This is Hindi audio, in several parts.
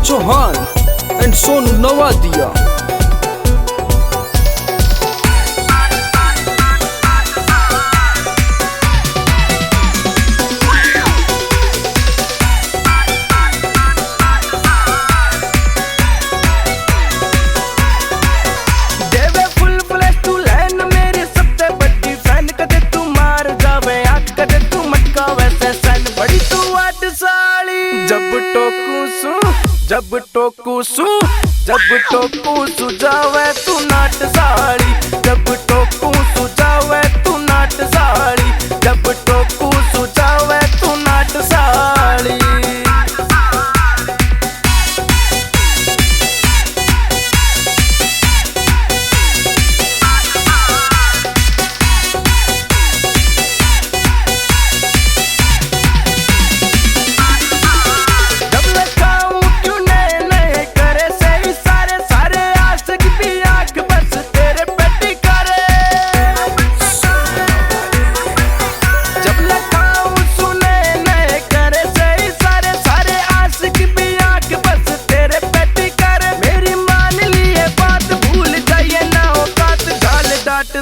चौहान एंड सोनू नवादिया। जब टोकू सु जावे तू नाट साड़ी, जब टोकू सु जावे तू नाट साड़ी, जब टोकू सु जावे तू नाट साड़ी।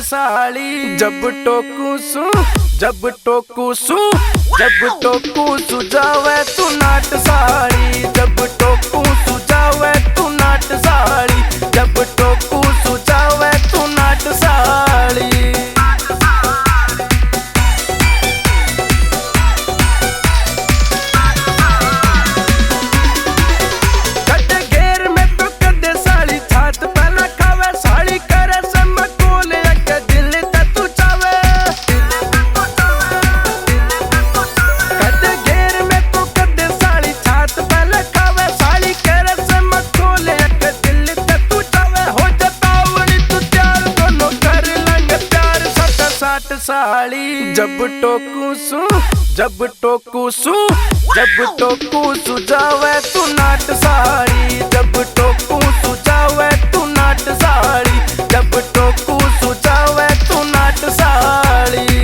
साड़ी जब टोकू सु जावे तू नाट साड़ी, जब टोकू सु जावे तू नाट साड़ी, जब टोकू सु जावे तू नाट साड़ी। साड़ी जब टोकू सु जावे तू नाट साड़ी, जब टोकू सु जावे तू नाट साड़ी, जब टोकू सु जावे तू नाट साड़ी।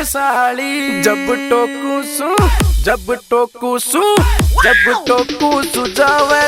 साड़ी जब टोकू सु जावे